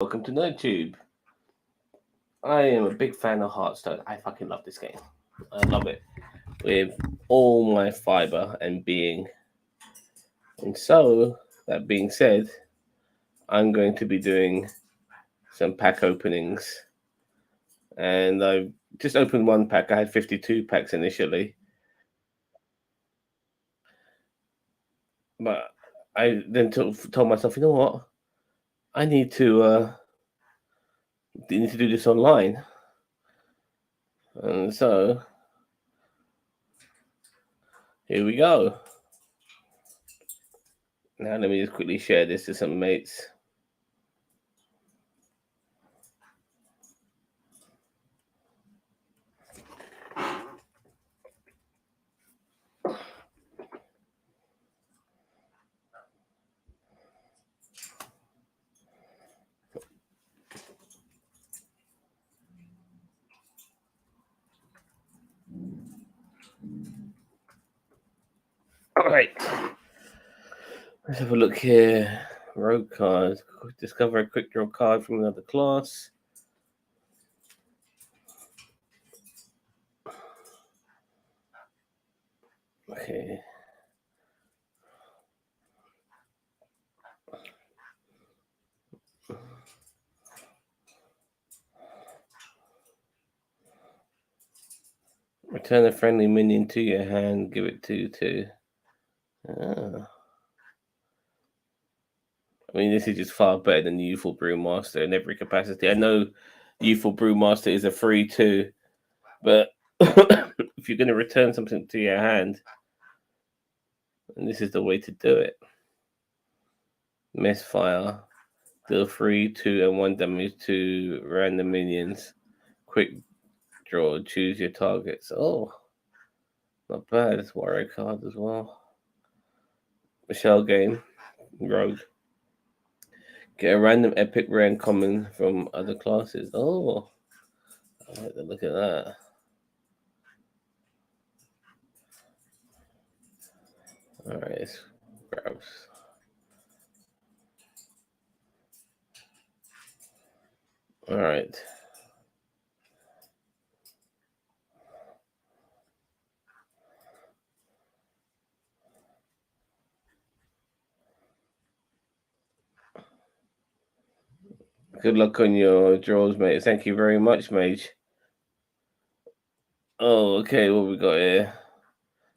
welcome to NerdTube. I am a big fan of Hearthstone. I fucking love this game. I love it with all my fiber and being. And so, that being said, I'm going to be doing some pack openings. And I just opened one pack. I had 52 packs initially. But I then told myself, you know what? I need to do this online. And so, here we go. Now let me just quickly share this to some mates. All right. Let's have a look here. Rogue cards. Discover a quick draw card from another class. Okay. Return a friendly minion to your hand. Give it 2/2. Ah. I mean, this is just far better than the Youthful Brewmaster in every capacity. I know Youthful Brewmaster is a free too, but if you're going to return something to your hand, and this is the way to do it. Misfire. Deal 3, 2, and 1 damage to random minions. Quick draw. Choose your targets. Oh, not bad. It's warrior card as well. Michelle game. Rogue. Get a random epic rare and common from other classes. Oh, I like to look at that. Alright, gross. Alright. Good luck on your draws, mate. Thank you very much, Mage. Oh, okay, what we got here?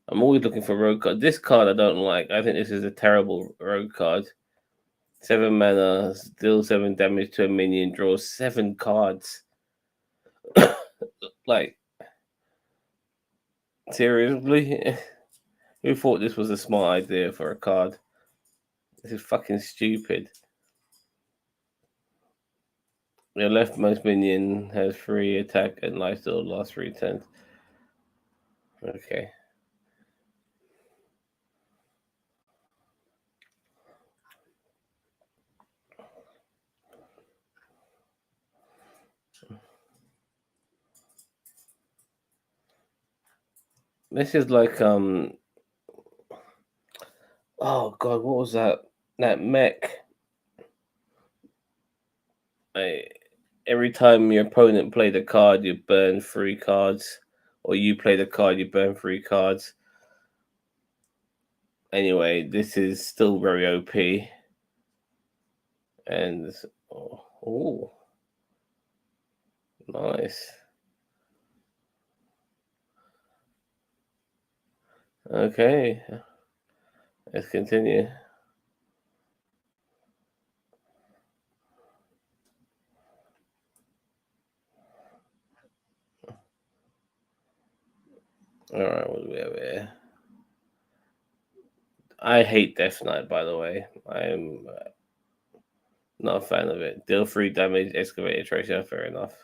I'm always looking for rogue card. This card I don't like. I think this is a terrible rogue card. 7 mana, deal 7 damage to a minion, draw 7 cards. Like, seriously? Who thought this was a smart idea for a card? This is fucking stupid. Your leftmost minion has 3 attack and lifesteal last 3 turns. Okay. This is like oh god, what was that? That mech. Every time your opponent played a card, you burn 3 cards, or you play the card, you burn 3 cards. Anyway, this is still very OP, and oh, nice. Okay, let's continue. All right, what do we have here? I hate Death Knight, by the way. I'm not a fan of it. Deal 3 damage, excavator tracer, fair enough.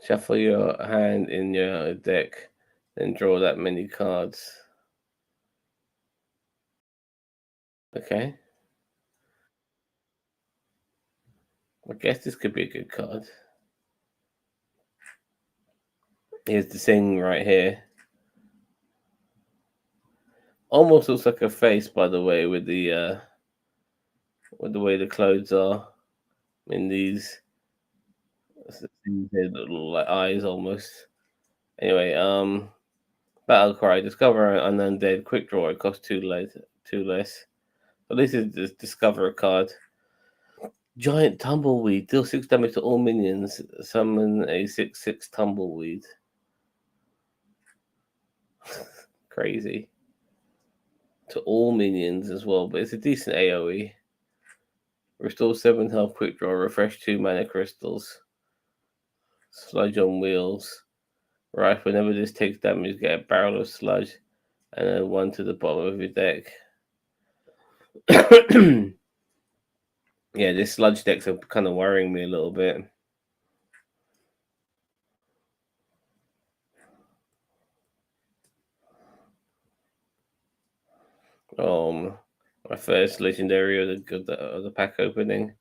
Shuffle your hand in your deck, then draw that many cards. Okay. I guess this could be a good card. Here's the thing right here. Almost looks like a face, by the way, with the way the clothes are in these things here that look like eyes almost. Anyway, Battle Cry, discover an undead quick draw. It costs two less. But this is the discover a card. Giant tumbleweed, deal 6 damage to all minions. Summon a 6/6 tumbleweed. Crazy. To all minions as well, but it's a decent AoE. Restore 7 health quick draw, refresh 2 mana crystals. Sludge on wheels. Right, whenever this takes damage, get a barrel of sludge and then one to the bottom of your deck. Yeah, this sludge decks are kind of worrying me a little bit. My first legendary of the pack opening.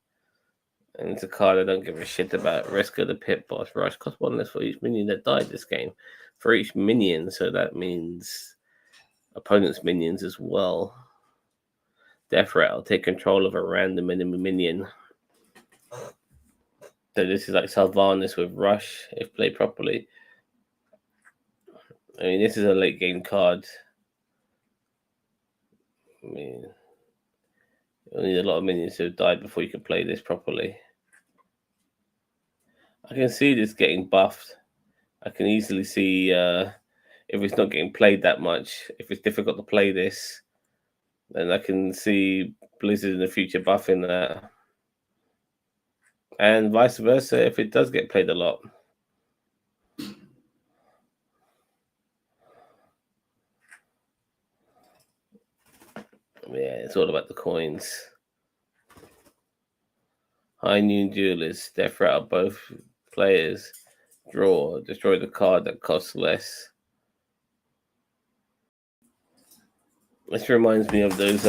And it's a card I don't give a shit about. Risk of the Pit Boss Rush. Cost 1 less for each minion that died this game. For each minion, so that means opponent's minions as well. Death Rattle. Take control of a random enemy minion. So this is like Sylvanas with Rush, if played properly. I mean, this is a late game card. I mean, you'll need a lot of minions to have died before you can play this properly. I can see this getting buffed. I can easily see if it's not getting played that much, if it's difficult to play this, then I can see Blizzard in the future buffing that. And vice versa if it does get played a lot. Yeah, it's all about the coins. High Noon Duelist, Death Rattle both players. Draw, destroy the card that costs less. This reminds me of those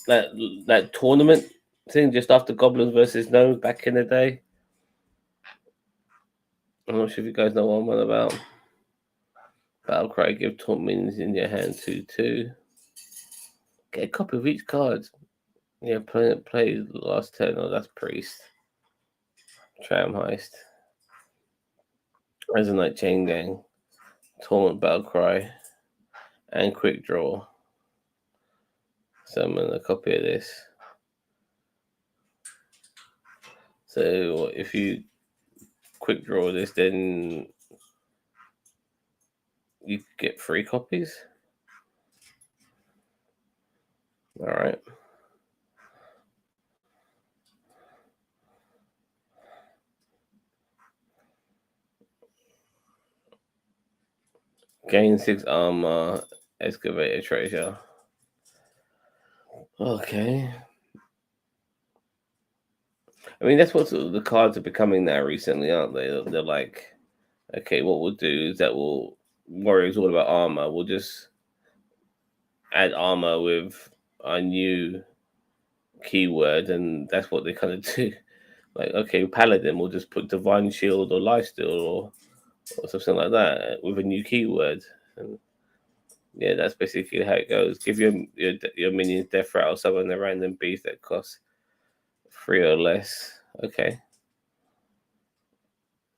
that tournament thing just after Goblins versus Gnomes back in the day. I'm not sure if you guys know what I'm on about. Battlecry, give taunt minions in your hand 2/2. Get a copy of each card. Yeah, play the last turn. Oh, that's Priest. Tram Heist. Resonate Chain Gang. Torment Battlecry. And Quick Draw. Summon a copy of this. So if you quick draw this, then you get 3 copies. All right. Gain 6 armor, excavator treasure. Okay. I mean, that's what the cards are becoming now recently, aren't they? They're like, okay, what we'll do is that Warriors all about armor. We'll just add armor with our new keyword, and that's what they kind of do. Like, okay, Paladin, we'll just put Divine Shield or Lifesteal or something like that with a new keyword. And yeah, that's basically how it goes. Give your minions Death Rattle, summon a random beast that costs 3 or less. Okay.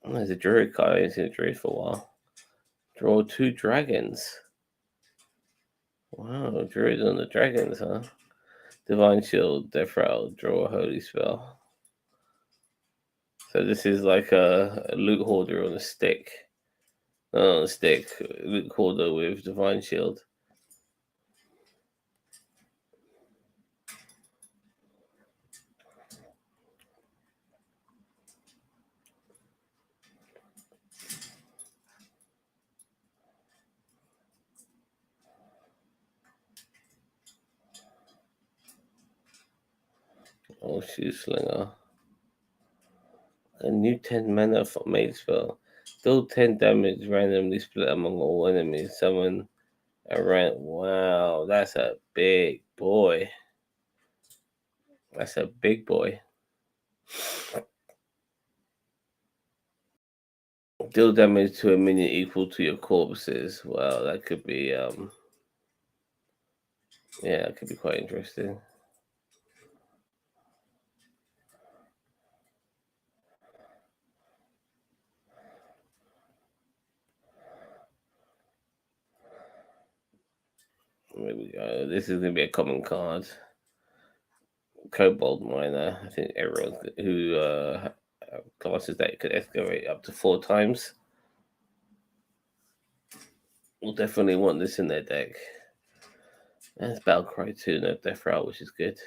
Oh, there's a Druid card. I haven't seen a Druid for a while. Draw 2 dragons. Wow, Druid on the dragons, huh? Divine Shield, Death Rattle, draw a Holy Spell. So this is like a loot hoarder on a stick. Not on a stick, loot hoarder with Divine Shield. Oh, Shoe Slinger. A new 10 mana for Mage Spell. Deal 10 damage randomly split among all enemies. Summon a rant. Wow, that's a big boy. That's a big boy. Deal damage to a minion equal to your corpses. Well, that could be yeah, it could be quite interesting. There we go. This is gonna be a common card. Cobalt Miner. I think everyone who classes that could escalate up to 4 times will definitely want this in their deck. There's Battlecry too, no Death Route, which is good.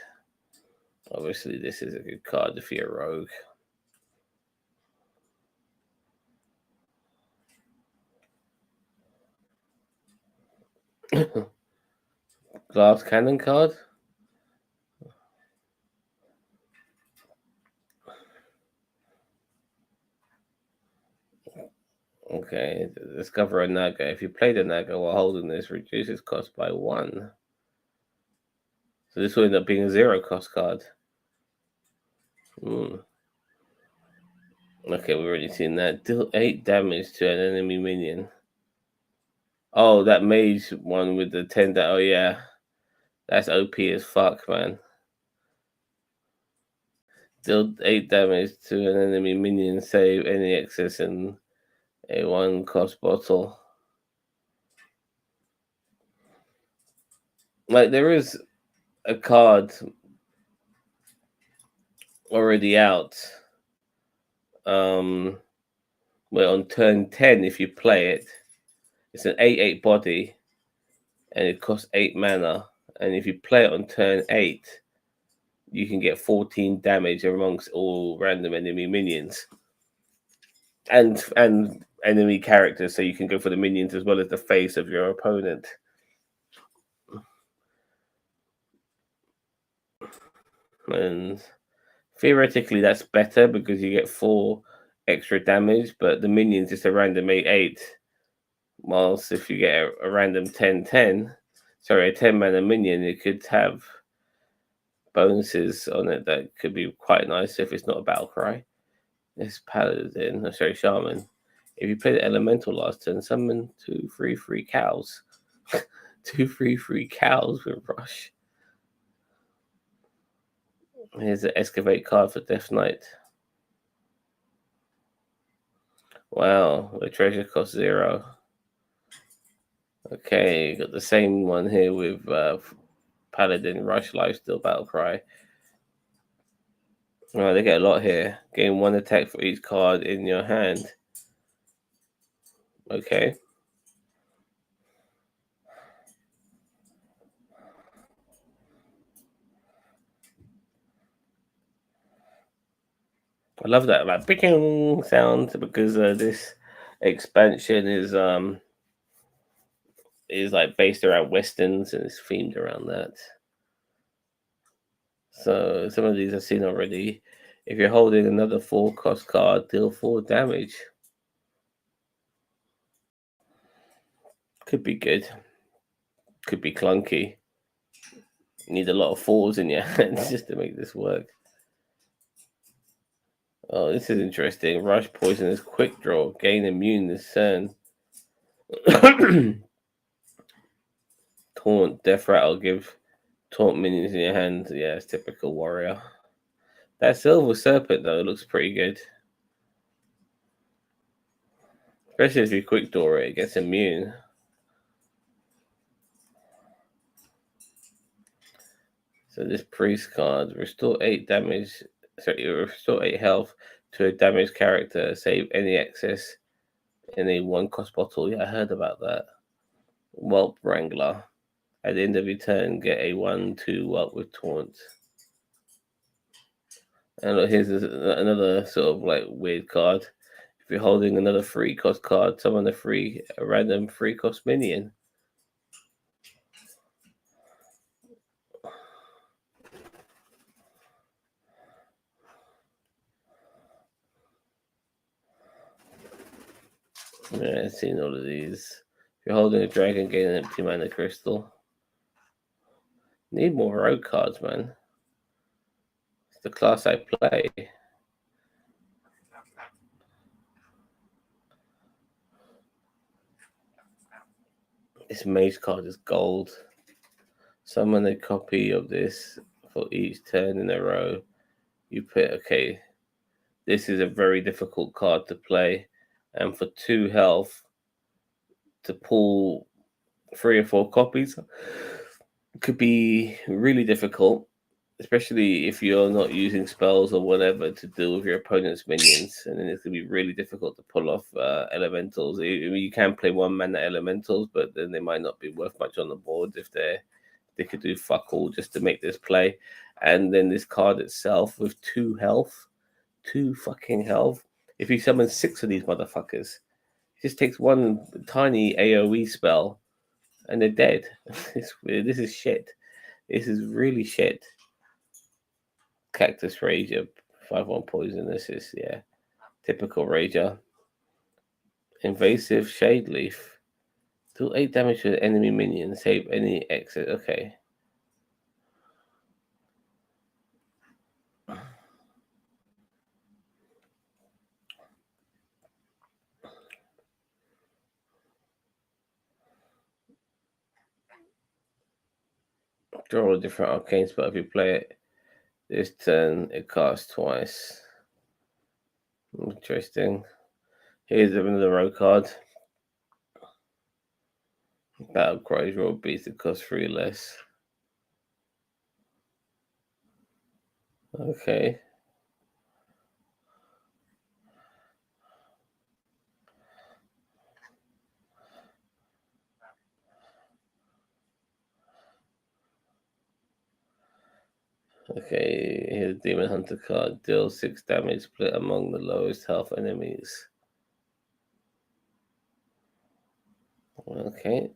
Obviously, this is a good card if you're a rogue. Glass Cannon card. Okay, discover a Naga. If you play the Naga while holding this, reduces cost by 1. So this will end up being a 0 cost card. Hmm. Okay, we've already seen that. Deal 8 damage to an enemy minion. Oh, that mage one with the 10 oh yeah. That's OP as fuck, man. Deal 8 damage to an enemy minion, save any excess in a 1 cost bottle. Like, there is a card already out. Where on turn 10, if you play it, it's an 8/8 body and it costs 8 mana. And if you play it on turn 8, you can get 14 damage amongst all random enemy minions and enemy characters. So you can go for the minions as well as the face of your opponent. And theoretically, that's better because you get 4 extra damage, but the minions is a random 8/8. Whilst if you get a random 10/10, sorry, a 10 mana minion, it could have bonuses on it that could be quite nice if it's not a battle cry. This paladin, sorry, shaman. If you play the elemental last turn, summon 2/3/3 cows. 2/3/3 cows with rush. Here's an excavate card for Death Knight. Wow, the treasure costs 0. Okay, got the same one here with Paladin, Rush, Lifesteal, Battle Cry. Oh, they get a lot here. Gain 1 attack for each card in your hand. Okay. I love that like picking sound because this expansion is like based around westerns and it's themed around that. So some of these I've seen already. If you're holding another 4 cost card, deal 4 damage. Could be good. Could be clunky. Need a lot of 4s in your hands just to make this work. Oh, this is interesting. Rush Poisonous Quick Draw. Gain immune this turn. Taunt Death Rattle. Give taunt minions in your hand. Yeah, it's typical warrior. That Silver Serpent, though, looks pretty good. Especially if you quick draw it, it gets immune. So this priest card, restore 8 damage. Sorry, restore 8 health to a damaged character. Save any excess in a 1 cost bottle. Yeah, I heard about that. Whelp Wrangler. At the end of your turn, get a 1/2 Whelp with taunt. And look, here's another sort of like weird card. If you're holding another 3 cost card, summon a random 3 cost minion. Yeah, I've seen all of these. If you're holding a dragon, gain an empty mana crystal. Need more rogue cards, man. It's the class I play. This mage card is gold. Summon a copy of this for each turn in a row. You put, okay, this is a very difficult card to play. And for 2 health, to pull 3 or 4 copies could be really difficult, especially if you're not using spells or whatever to deal with your opponent's minions. And then it's going to be really difficult to pull off elementals. You can play 1-mana elementals, but then they might not be worth much on the board if they could do fuck all just to make this play. And then this card itself with 2 health, 2 fucking health. If you summon 6 of these motherfuckers, it just takes 1 tiny AoE spell and they're dead. This is shit. This is really shit. Cactus Rager, 5/1 poison. This is, yeah, typical Rager. Invasive Shade Leaf. Do 8 damage to enemy minion. Save any exit. Okay. Draw a different arcane spell if you play it. This turn, it casts twice. Interesting. Here's another row card. Battle Cries Raw Beast, it costs 3 less. Okay. Okay, here's Demon Hunter card. Deal 6 damage, split among the lowest health enemies. Okay.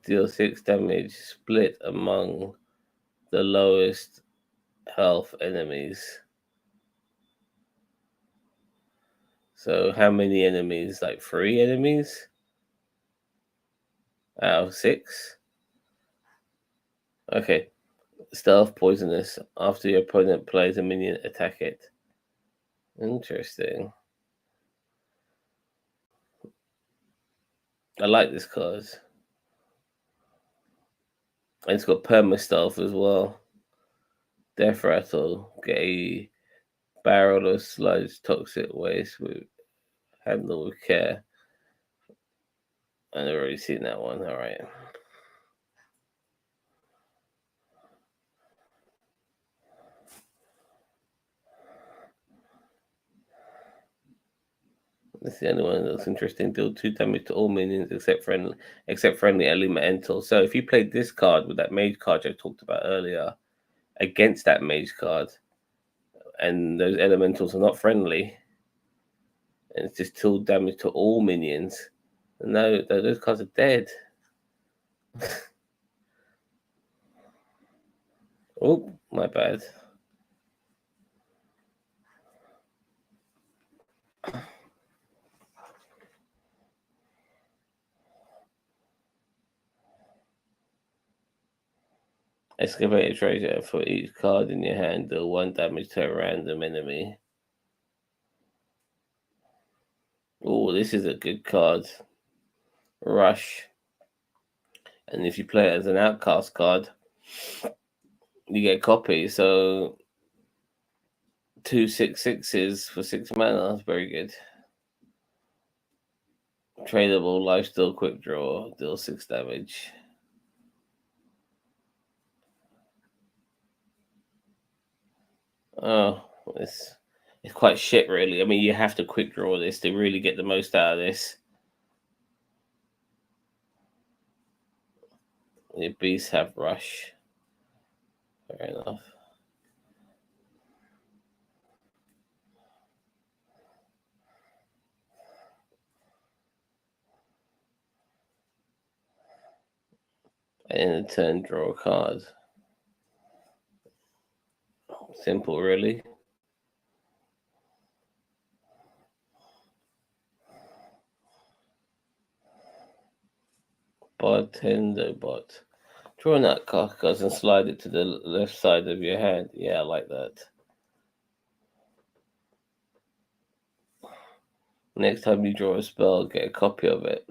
Deal 6 damage, split among the lowest health enemies. So how many enemies? Like 3 enemies? Out of 6? Okay. Stealth poisonous. After your opponent plays a minion, attack it. Interesting. I like this card. And it's got perma stealth as well. Death Rattle. Get a barrel of sludge toxic waste with handle with care. I've already seen that one. All right. This is the only one that looks interesting. Deal 2 damage to all minions except friendly elemental. So if you played this card with that mage card I talked about earlier against that mage card, and those elementals are not friendly, and it's just 2 damage to all minions, no, those cards are dead. Oh, my bad. Excavator treasure. For each card in your hand, deal 1 damage to a random enemy. Oh, this is a good card. Rush. And if you play it as an outcast card, you get copies. So 2 6/6s for 6 mana. That's very good. Tradable, lifesteal, quick draw, deal 6 damage. Oh, it's quite shit, really. I mean, you have to quick draw this to really get the most out of this. Your beasts have rush. Fair enough. And in a turn, draw a card. Simple, really. Bartender bot. Draw an outcast card and slide it to the left side of your hand. Yeah, I like that. Next time you draw a spell, get a copy of it.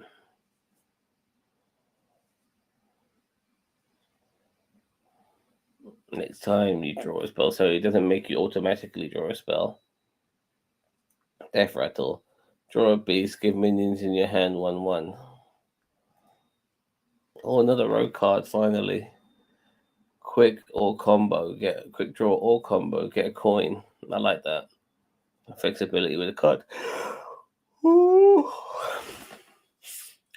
Next time you draw a spell, so it doesn't make you automatically draw a spell. Death Rattle. Draw a beast, give minions in your hand 1/1. Oh, another rogue card, finally. Quick or combo. Get a quick draw or combo. Get a coin. I like that. Flexibility with a card. Ooh.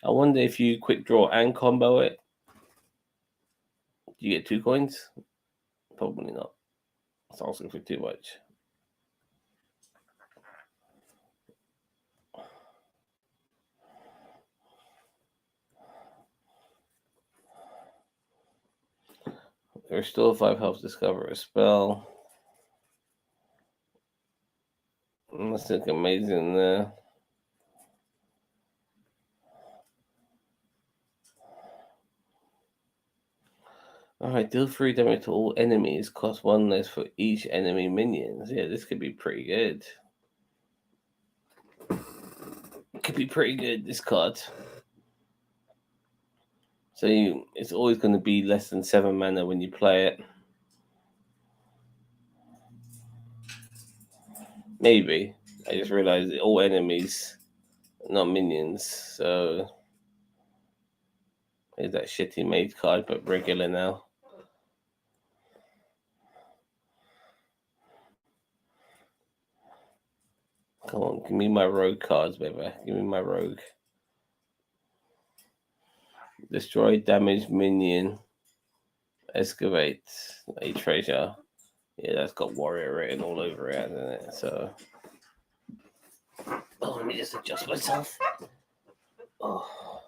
I wonder if you quick draw and combo it, do you get 2 coins? Probably not. It's asking for too much. Restore 5 health, discover a spell. That's look amazing there. Alright, deal 3 damage to all enemies, cost 1 less for each enemy minions. Yeah, this could be pretty good. Could be pretty good, this card. So it's always going to be less than 7 mana when you play it. Maybe. I just realized all enemies, not minions. So here's that shitty mage card, but regular now. Come on, give me my rogue cards, baby. Give me my rogue. Destroy damaged minion. Excavate a treasure. Yeah, that's got warrior written all over it, hasn't it? So, let me just adjust myself. Oh,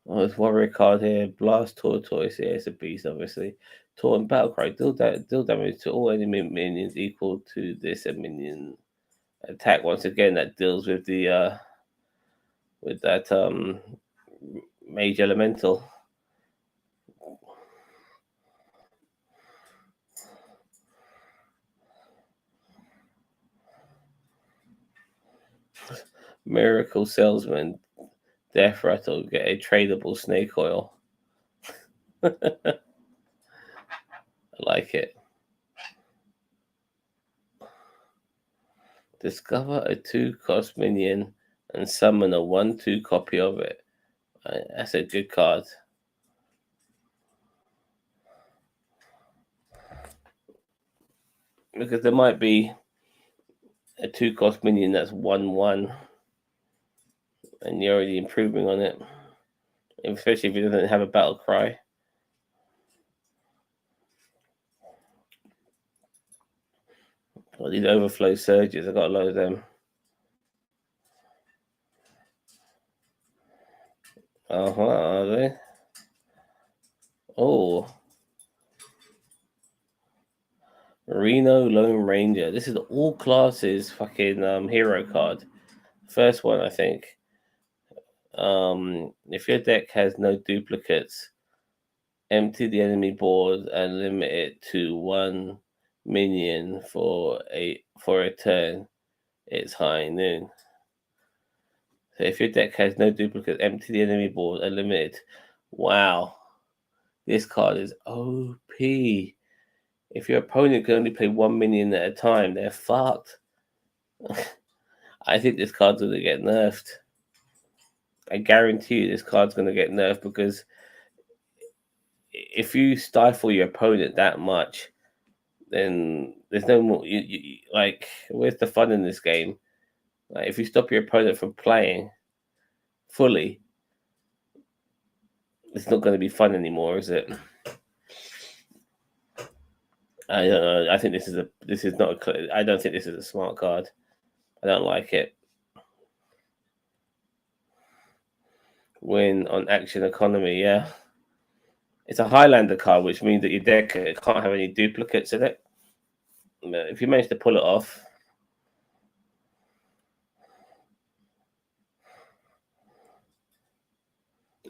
there's warrior card here. Blast tortoise. Yeah, it's a beast, obviously. Taunt battle cry. Deal damage to all enemy minions equal to this minion attack. Once again, that deals with the with that mage elemental. Miracle Salesman, Death Rattle, get a tradable snake oil. I like it. Discover a 2-cost minion and summon a 1/2 copy of it. That's a good card. Because there might be a 2-cost minion that's 1/1, and you're already improving on it. Especially if it doesn't have a battle cry. Got these overflow surges, I got a load of them. Are they? Oh. Reno Lone Ranger. This is all classes fucking hero card. First one, I think. If your deck has no duplicates, empty the enemy board and limit it to 1 minion for a turn. It's high noon. So if your deck has no duplicates, empty the enemy board and limit it. Wow, this card is OP. If your opponent can only play 1 minion at a time, they're fucked. I think this card's gonna get nerfed. I guarantee you this card's going to get nerfed because if you stifle your opponent that much, then there's no more. Like, where's the fun in this game? Like, if you stop your opponent from playing fully, it's not going to be fun anymore, is it? I don't know. I think this is not a. I don't think this is a smart card. I don't like it. Win on action economy, yeah. It's a Highlander card, which means that your deck can't have any duplicates in it. If you manage to pull it off,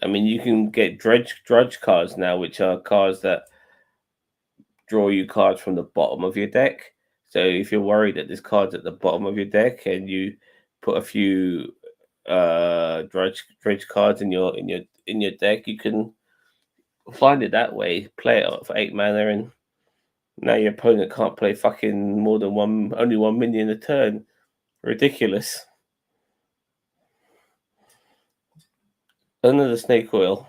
I mean, you can get drudge cards now, which are cards that draw you cards from the bottom of your deck. So if you're worried that this card's at the bottom of your deck and you put a few drudge cards in your deck, you can Find it that way. Play it for 8 mana, and now your opponent can't play fucking more than only 1 minion a turn. Ridiculous. Under the snake oil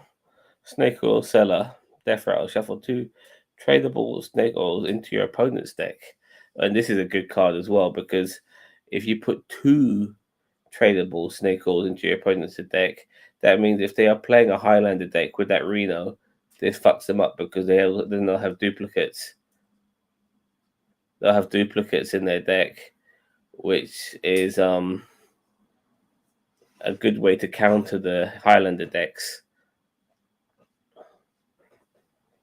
seller, death rattle, shuffle 2 tradable snake oils into your opponent's deck. And this is a good card as well, because if you put 2 tradable snake oils into your opponent's deck, that means if they are playing a Highlander deck with that Reno, this fucks them up, because then they'll have duplicates. They'll have duplicates in their deck, which is a good way to counter the Highlander decks.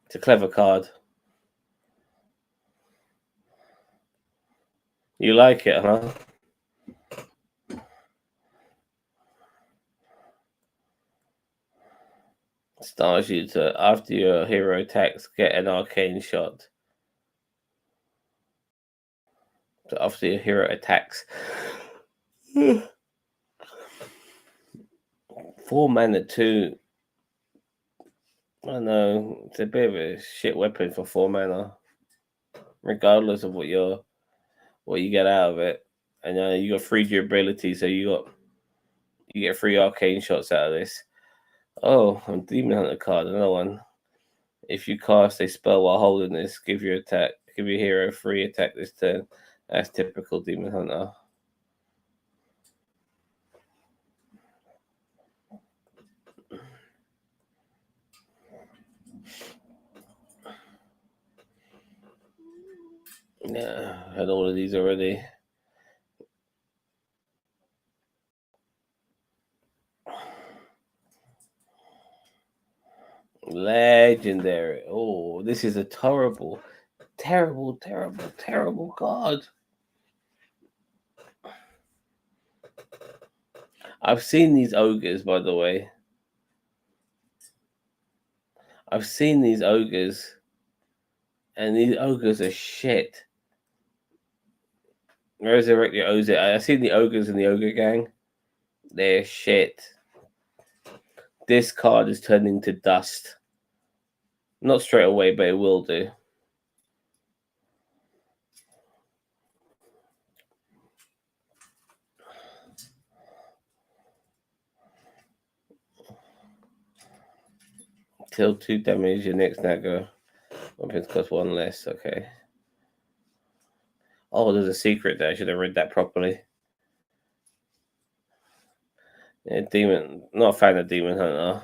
It's a clever card. You like it, huh? Stars you to, after your hero attacks, get an arcane shot. So after your hero attacks. 4 mana 2. I know, it's a bit of a shit weapon for 4 mana. Regardless of what you get out of it. And you got 3 durability, so you get 3 arcane shots out of this. Oh, a Demon Hunter card, another one. If you cast a spell while holding this, give your hero 3 attack this turn. That's typical Demon Hunter. Yeah, I had all of these already. Legendary. Oh, this is a terrible card. I've seen these ogres, by the way. I've seen these ogres, and these ogres are shit. Resurrect your Oz. I've seen the ogres in the ogre gang. They're shit. This card is turning to dust. Not straight away, but it will do. Till 2 damage, your next dagger. Weapons cost 1 less. Okay. Oh, there's a secret there. I should have read that properly. Yeah, Demon. Not a fan of Demon Hunter.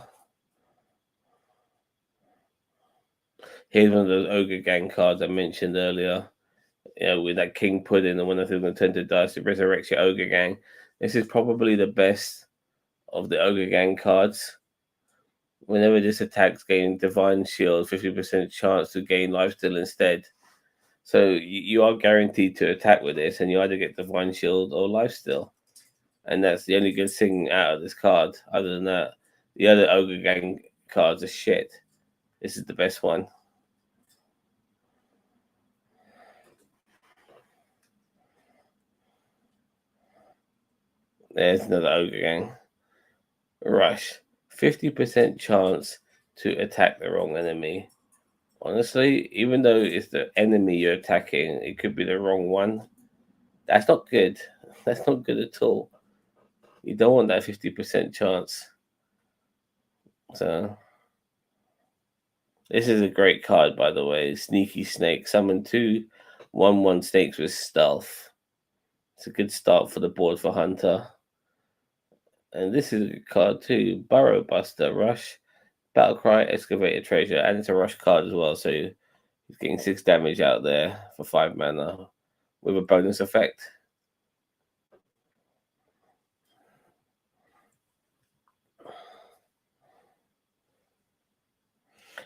Here's one of those ogre gang cards I mentioned earlier. With that king pudding, and when I think going to turn to dust, it resurrects your ogre gang. This is probably the best of the ogre gang cards. Whenever this attacks, gain divine shield, 50% chance to gain lifesteal instead. So you are guaranteed to attack with this, and you either get divine shield or lifesteal. And that's the only good thing out of this card. Other than that, the other ogre gang cards are shit. This is the best one. There's another ogre gang. Rush. 50% chance to attack the wrong enemy. Honestly, even though it's the enemy you're attacking, it could be the wrong one. That's not good. That's not good at all. You don't want that 50% chance. So, this is a great card, by the way. Sneaky Snake. Summon 2 1/1 snakes with stealth. It's a good start for the board for Hunter. And this is a good card too. Burrow Buster, Rush, Battlecry, Excavated Treasure, and it's a rush card as well. So he's getting 6 damage out there for 5 mana with a bonus effect.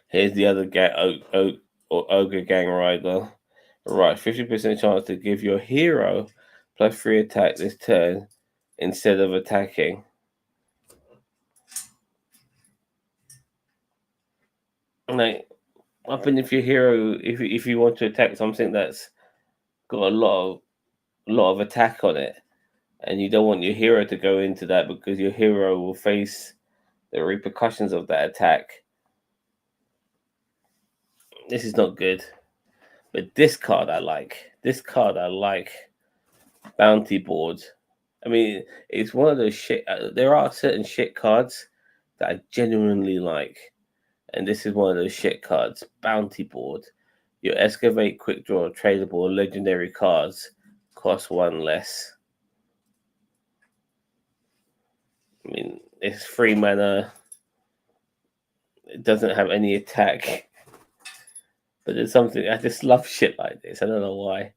Here's the other ogre gang rider. Right, 50% chance to give your hero +3 attack this turn instead of attacking. Like, often if your hero, if you want to attack something that's got a lot of attack on it, and you don't want your hero to go into that because your hero will face the repercussions of that attack. This is not good. But this card I like. This card I like. Bounty board. I mean, it's one of those shit. There are certain shit cards that I genuinely like, and this is one of those shit cards. Bounty board. Your excavate, quick draw, tradable, legendary cards cost one less. I mean, it's 3 mana. It doesn't have any attack, but there's something. I just love shit like this. I don't know why.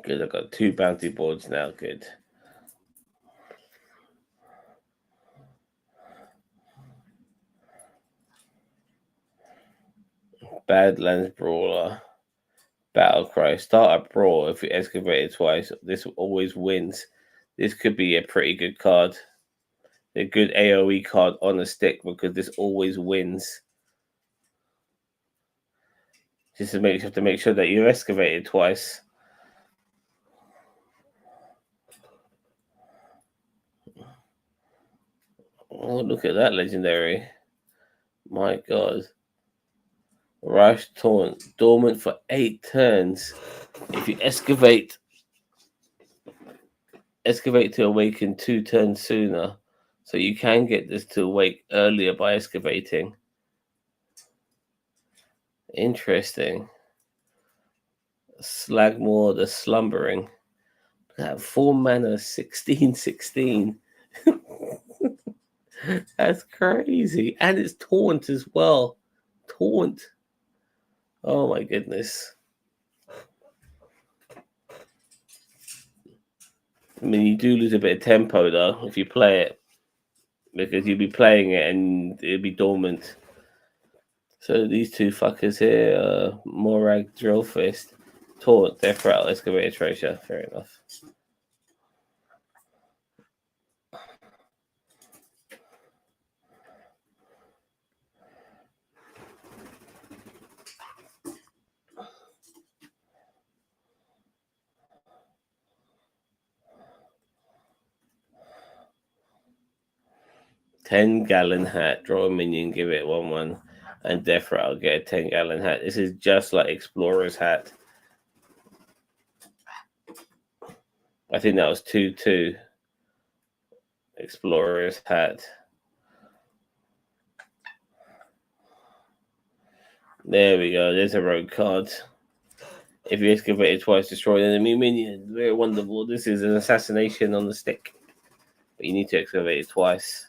Good, I've got 2 bounty boards now. Good. Badlands Brawler. Battle Cry. Start a brawl. If you excavate it twice, this always wins. This could be a pretty good card. A good AoE card on a stick because this always wins. Just to make, you have to make sure that you excavate it twice. Oh, look at that legendary. My God. Rush Taunt. Dormant for 8 turns. If you excavate to awaken 2 turns sooner. So you can get this to awake earlier by excavating. Interesting. Slagmore the Slumbering. That 4 mana 16/16. That's crazy. And it's taunt as well. Taunt. Oh my goodness. I mean, you do lose a bit of tempo though if you play it, because you'll be playing it and it'll be dormant. So these 2 fuckers here, Morag Drillfist, Taunt, Death Rattle, Excavator Treasure. Fair enough. $10-gallon hat, draw a minion, give it 1/1, and Death Rattle, get a 10-gallon hat. This is just like Explorer's Hat. I think that was 2/2. Explorer's Hat. There we go. There's a rogue card. If you excavate it twice, destroy an enemy minion. Very wonderful. This is an assassination on the stick. But you need to excavate it twice.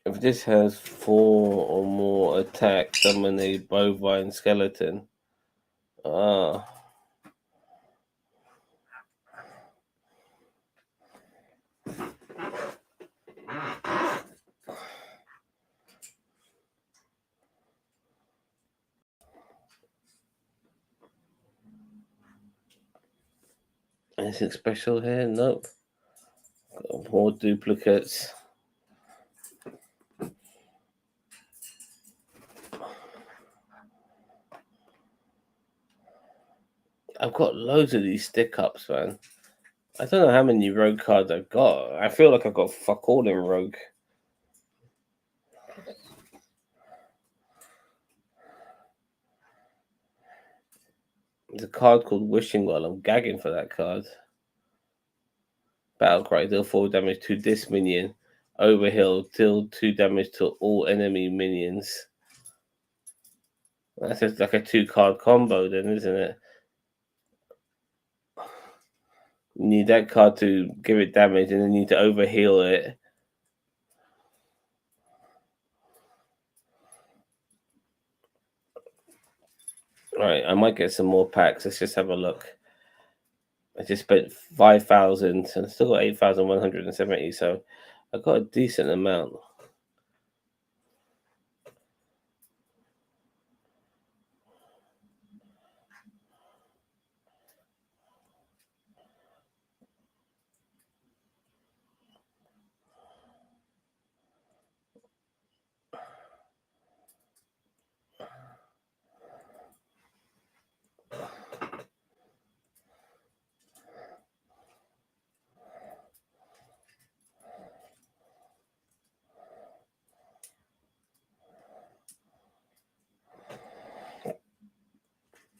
If this has 4 or more attack, summon a bovine skeleton. Ah. Anything special here? Nope. Got more duplicates. I've got loads of these stick ups, man. I don't know how many rogue cards I've got. I feel like I've got fuck all in rogue. There's a card called Wishing Well. I'm gagging for that card. Battlecry, deal 4 damage to this minion. Overhill, deal 2 damage to all enemy minions. That's just like a 2-card combo, then, isn't it? You need that card to give it damage, and then you need to overheal it. All right, I might get some more packs. Let's just have a look. I just spent 5,000 and I still got 8,170. So I got a decent amount.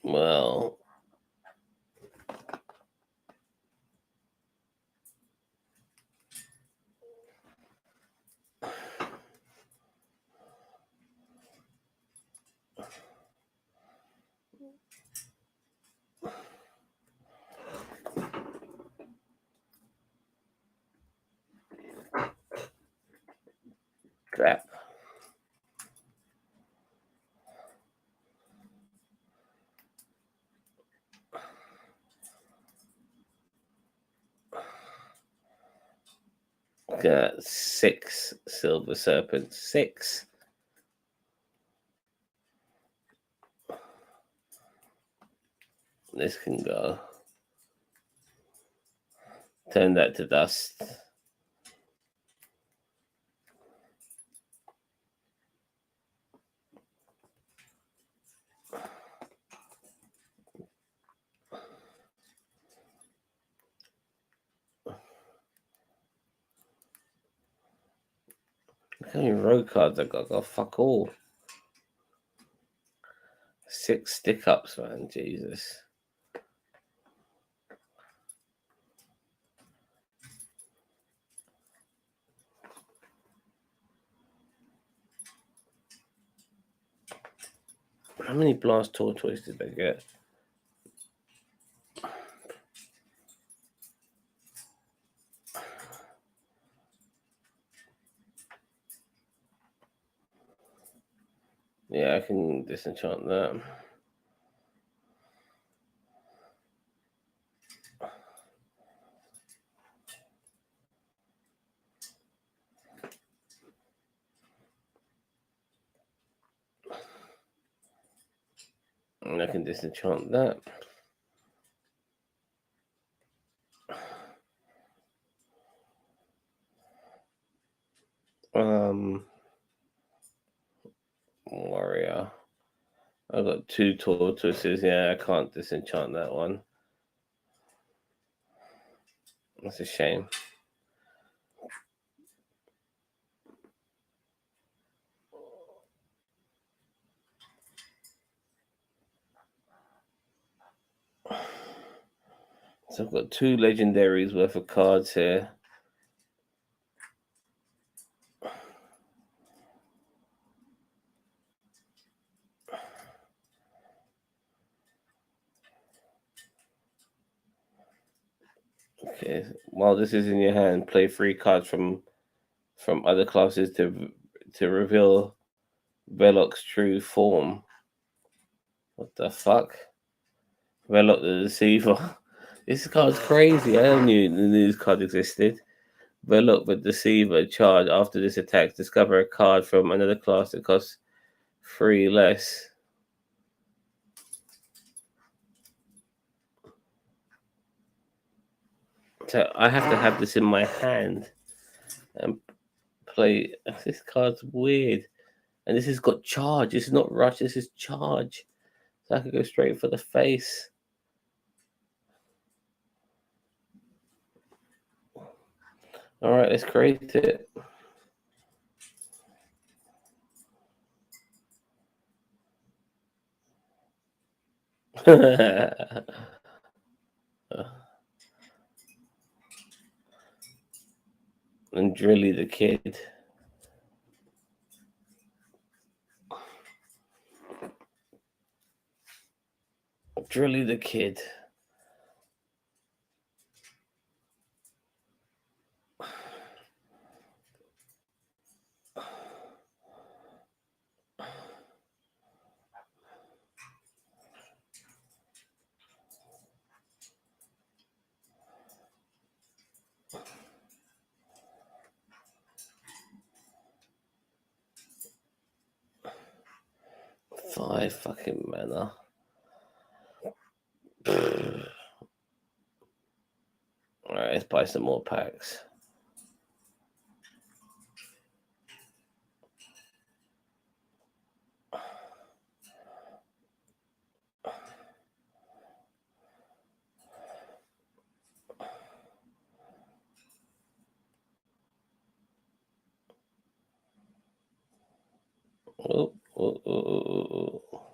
Well, crap. Got 6 silver serpents. 6. This can go. Turn that to dust. Look how many road cards I got. Got fuck all. 6 stick ups, man. Jesus. How many blast tortoise did I get? Yeah, I can disenchant that. And I can disenchant that. Warrior. I got 2 tortoises. Yeah, I can't disenchant that one. That's a shame. So I've got 2 legendaries worth of cards here. Okay, while this is in your hand, play 3 cards from other classes to reveal Velok's true form. What the fuck? Velok the Deceiver. This card's crazy. I never knew this card existed. Velok the Deceiver. Charge. After this attack, discover a card from another class that costs 3 less. So I have to have this in my hand and play. This card's weird. And this has got charge. This is not rush. This is charge. So I could go straight for the face. All right, let's create it. And Drilly the Kid. Drilly the Kid. 5 fucking mana. Alright, let's buy some more packs. Oh, oh, oh, oh, oh.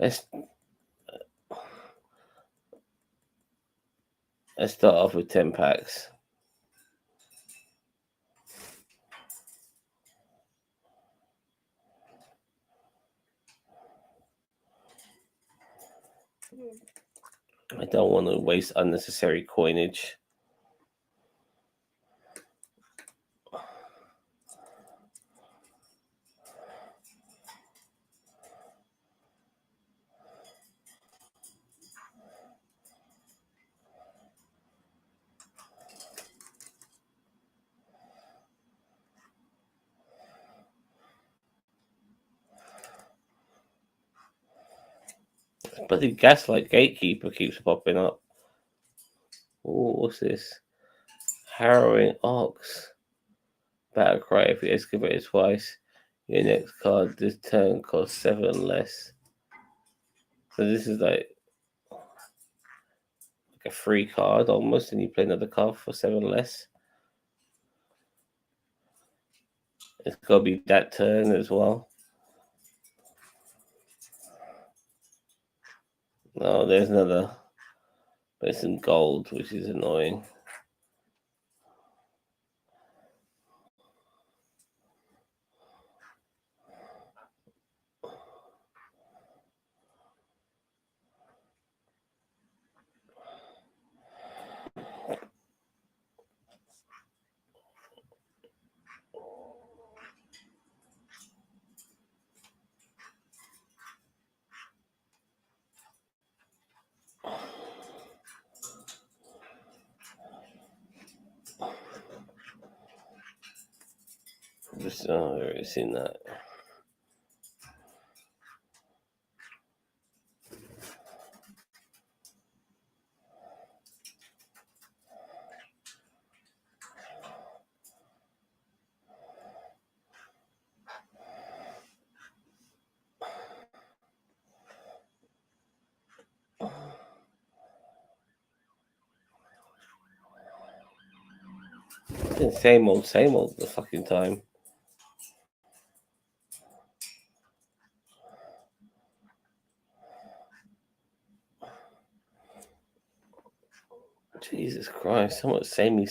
Let's start off with 10 packs. I don't want to waste unnecessary coinage. But the Gaslight Gatekeeper keeps popping up. Oh, what's this? Harrowing Ox. Battle Cry. If you excavate it twice, your next card this turn costs 7 less. So this is like a free card almost, and you play another card for 7 less. It's got to be that turn as well. No, there's another. There's some gold, which is annoying. Just I've already seen that. Same old the fucking time. Jesus Christ, somewhat samey.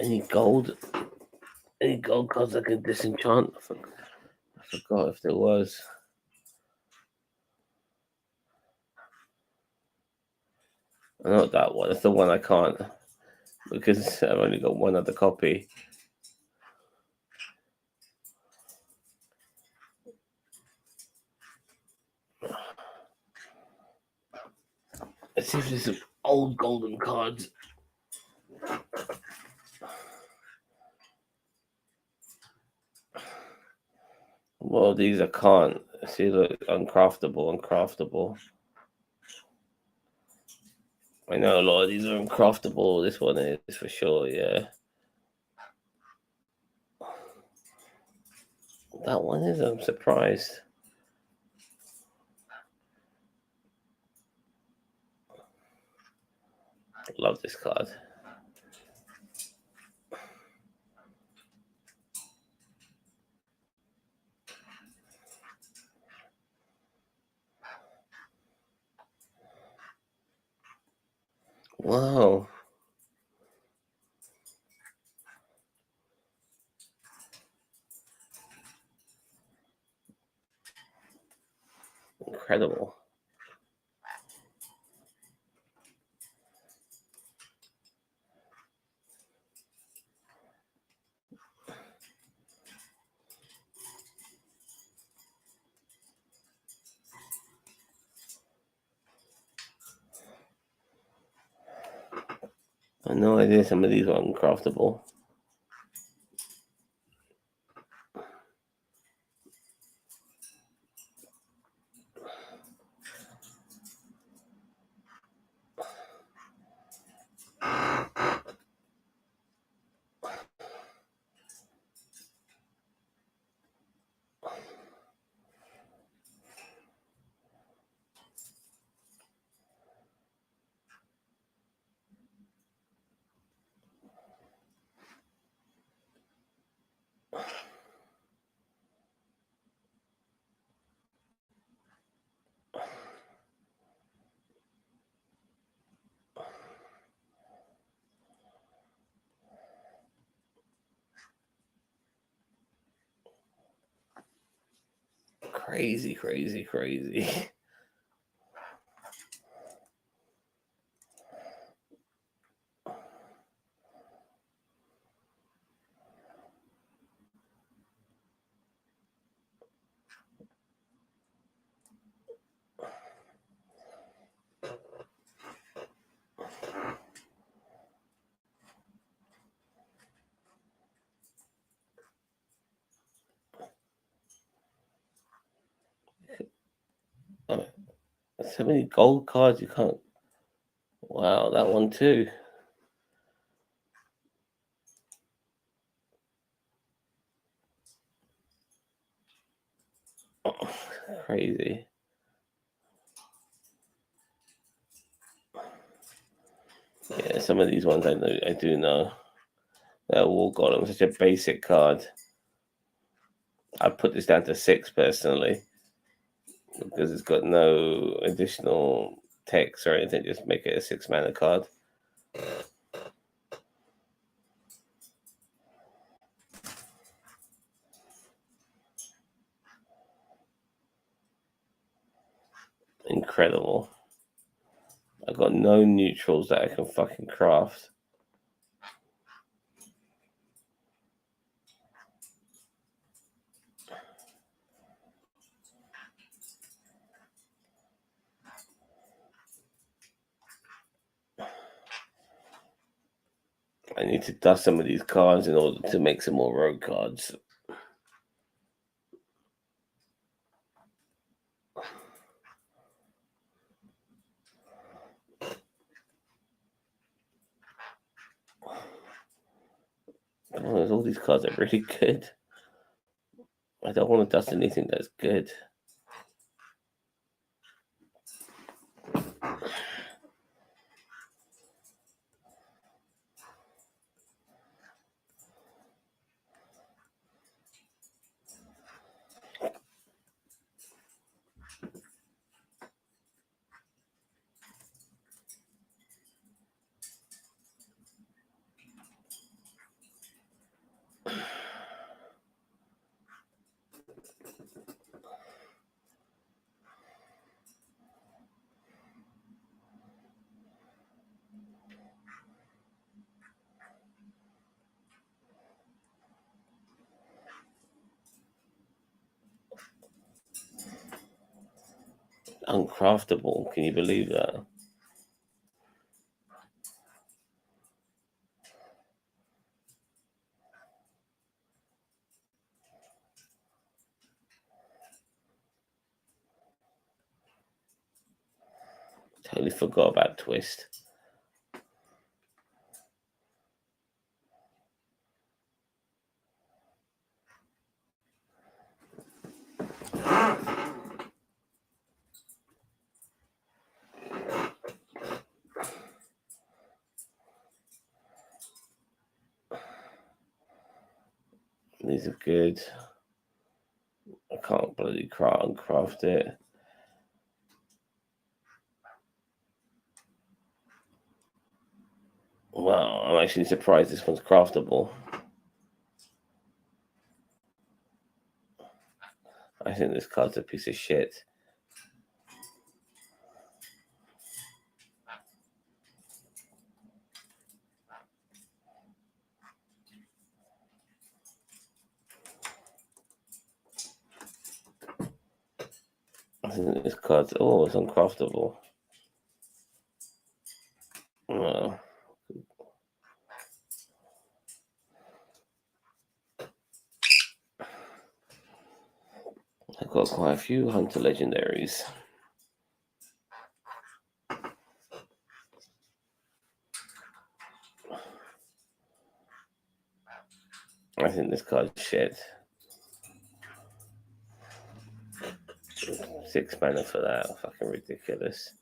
Any gold cards I can disenchant? I forgot if there was. Not that one. It's the one I can't because I've only got one other copy. Let's see if there's some old golden cards. Well, these I can't. See, look, uncraftable. I know a lot of these are uncraftable. This one is for sure, yeah. That one is, I'm surprised. Love this card. Wow. Incredible. I had no idea some of these were uncraftable. Crazy, crazy, crazy. Oh, so many gold cards you can't. Wow, that one too. Oh, crazy. Yeah, some of these ones I do know. That War Golem, such a basic card. I put this down to 6 personally because it's got no additional text or anything. Just make it a 6-mana card. Incredible. I've got no neutrals that I can fucking craft. I need to dust some of these cards in order to make some more rogue cards. Oh, all these cards are really good. I don't want to dust anything that's good. Uncraftable. Can you believe that? Totally forgot about Twist. These are good. I can't bloody craft it. Wow, I'm actually surprised this one's craftable. I think this card's a piece of shit. I think this card's it's uncraftable. Oh. I've got quite a few Hunter Legendaries. I think this card's shit. 6 mana for that. Fucking ridiculous.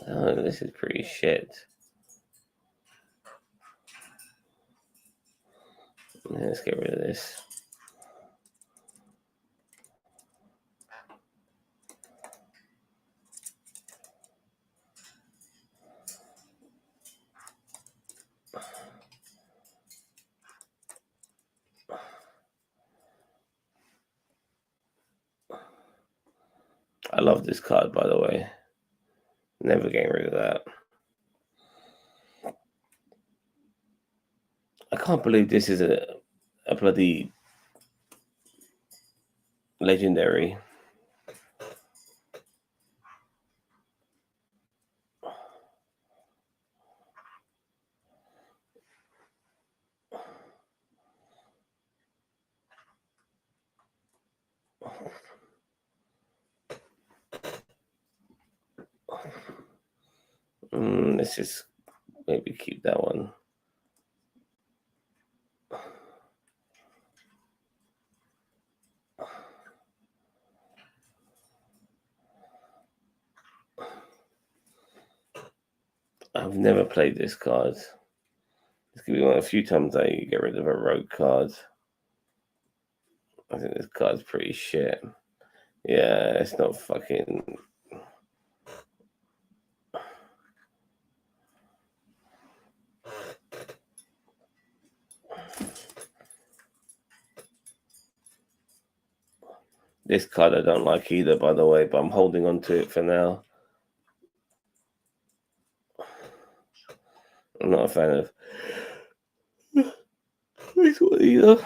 Oh, this is pretty shit. Let's get rid of this. I love this card, by the way. Never getting rid of that. I can't believe this is a bloody legendary. Let's just maybe keep that one. I've never played this card. This could be one of a few times I get rid of a rogue card. I think this card's pretty shit. Yeah, it's not fucking. This card I don't like either, by the way, but I'm holding on to it for now. I'm not a fan of this one either.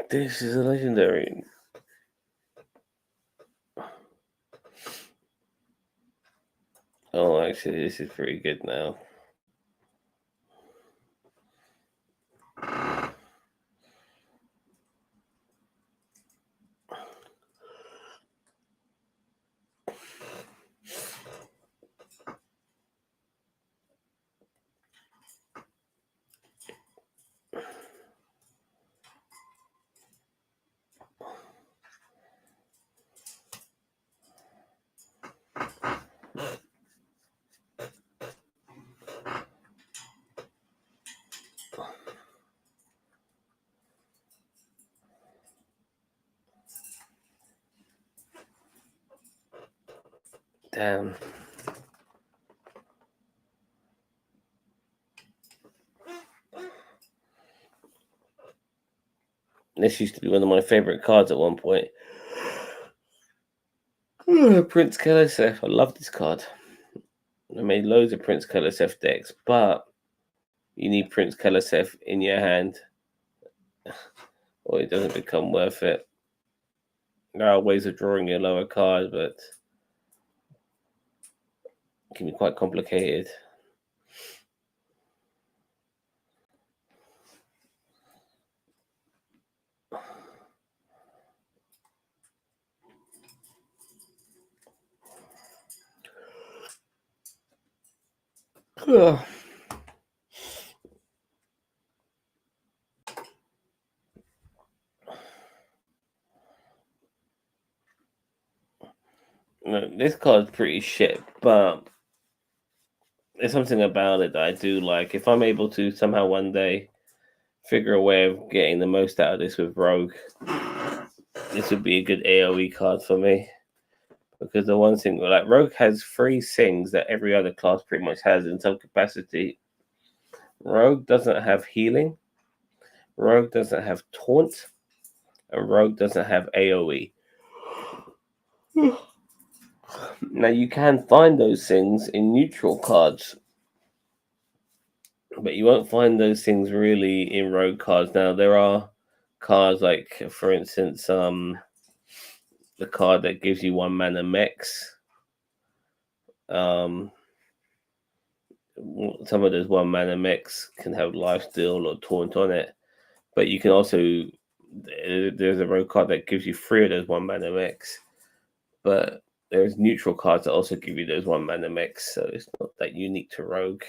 This is a legendary. Oh, actually, this is pretty good now. Damn. This used to be one of my favorite cards at one point. Prince Kelesef. I love this card. I made loads of Prince Kelesef decks, but you need Prince Kelesef in your hand or it doesn't become worth it. There are ways of drawing a lower card, but it can be quite complicated. No, this card's pretty shit, but there's something about it that I do like. If I'm able to somehow one day figure a way of getting the most out of this with Rogue, this would be a good AoE card for me. Because the one thing, like Rogue has 3 things that every other class pretty much has in some capacity. Rogue doesn't have healing, Rogue doesn't have taunt, and Rogue doesn't have AoE. Now you can find those things in neutral cards, but you won't find those things really in Rogue cards. Now there are cards like, for instance, the card that gives you 1 mana mechs. Some of those 1 mana mechs can have lifesteal or taunt on it, but you can also, there's a Rogue card that gives you 3 of those 1 mana mechs, but there's neutral cards that also give you those 1 mana mechs, so it's not that unique to Rogue.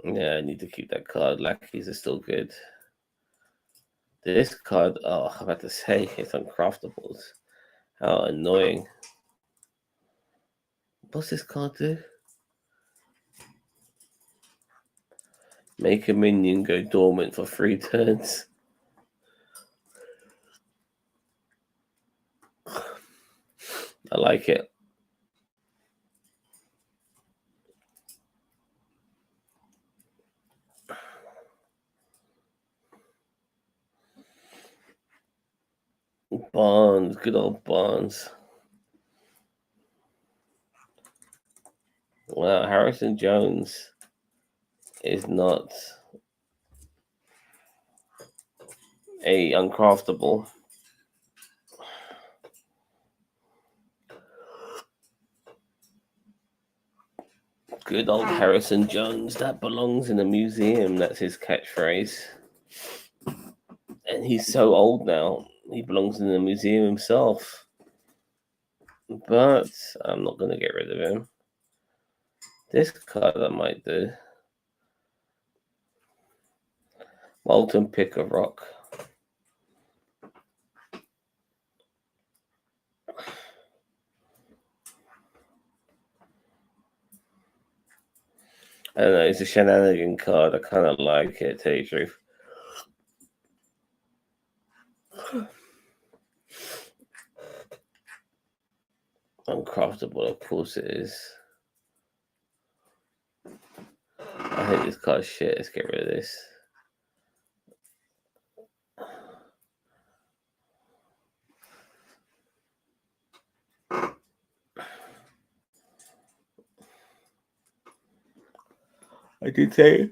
Yeah, I need to keep that card. Lackeys are still good. This card, oh, I'm about to say, it's uncraftables. How annoying. What's this card do? Make a minion go dormant for 3 turns. I like it. Barnes, good old Barnes. Wow, Harrison Jones is not a uncraftable. Good old Harrison Jones. That belongs in a museum. That's his catchphrase. And he's so old now. He belongs in a museum himself. But I'm not going to get rid of him. This card I might do. Molten Pick of Rock. I don't know, it's a shenanigan card. I kind of like it, to tell you the truth. Uncraftable, of course it is. I think this card's shit. Let's get rid of this. I did say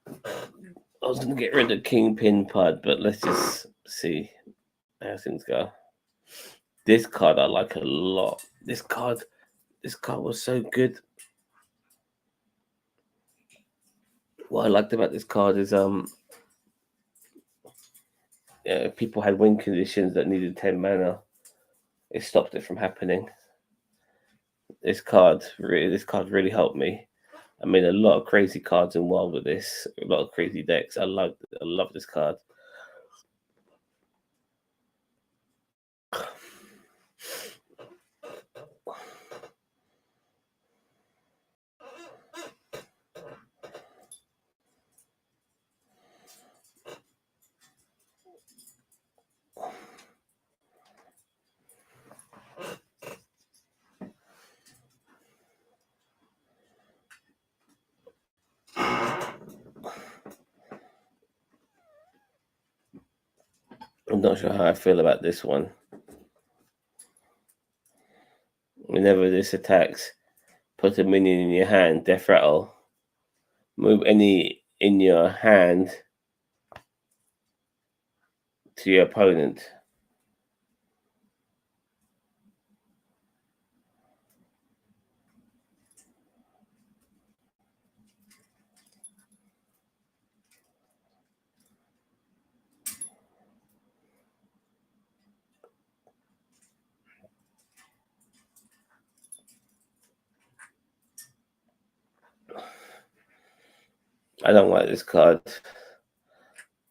I was going to get rid of Kingpin Pud, but let's just see how things go. This card I like a lot. This card was so good. What I liked about this card is if people had win conditions that needed 10 mana, it stopped it from happening. This card really helped me. I made a lot of crazy cards in Wild with this, a lot of crazy decks. I love this card. I'm not sure how I feel about this one. Whenever this attacks, put a minion in your hand, death rattle. Move any in your hand to your opponent. I don't like this card.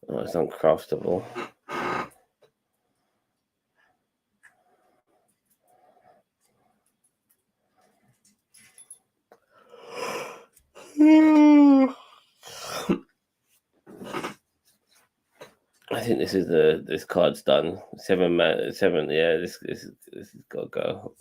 Oh, it's uncraftable. I think this card's done. 7 7. Yeah, this has got to go.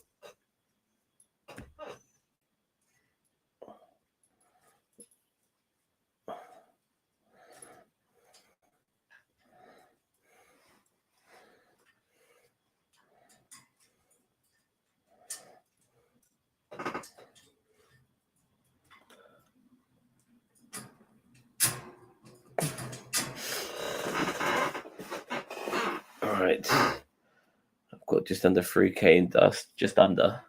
All right, I've got just under 3K in dust, just under.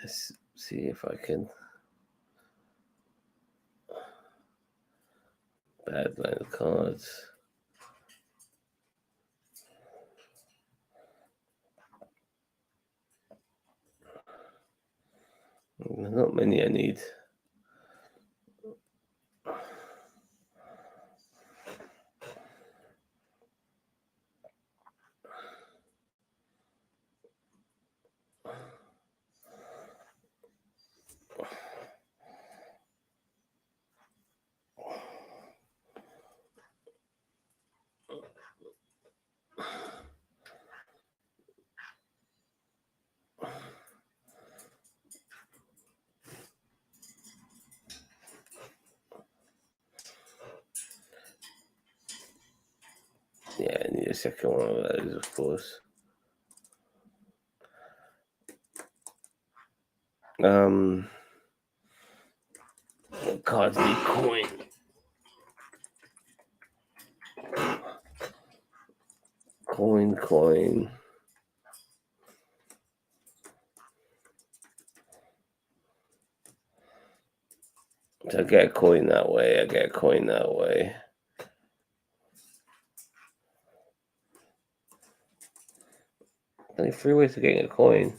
Let's see if I can. Badlands cards. Not many I need. Yeah, I need a second one of those, of course. Cards need coin. Coin. So I get a coin that way. Only 3 ways of getting a coin.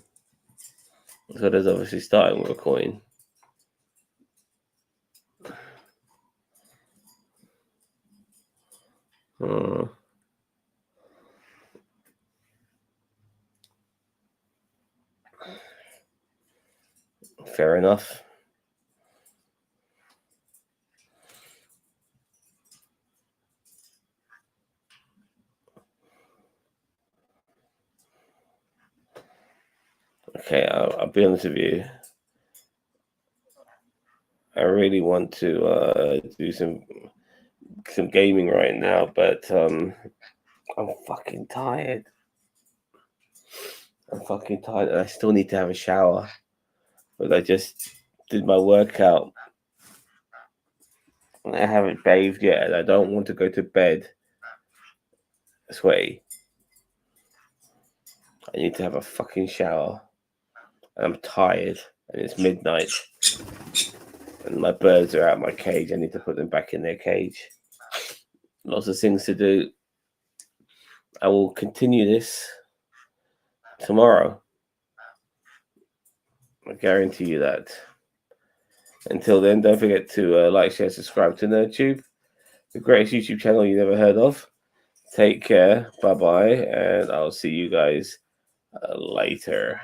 So there's obviously starting with a coin. Fair enough. Okay, I'll be honest with you. I really want to do some gaming right now, but I'm fucking tired. I still need to have a shower, but I just did my workout. And I haven't bathed yet, and I don't want to go to bed sweaty. I need to have a fucking shower. And I'm tired, and it's midnight. And my birds are out of my cage. I need to put them back in their cage. Lots of things to do. I will continue this tomorrow. I guarantee you that. Until then, don't forget to like, share, subscribe to NerdTube, the greatest YouTube channel you never heard of. Take care. Bye-bye. And I'll see you guys later.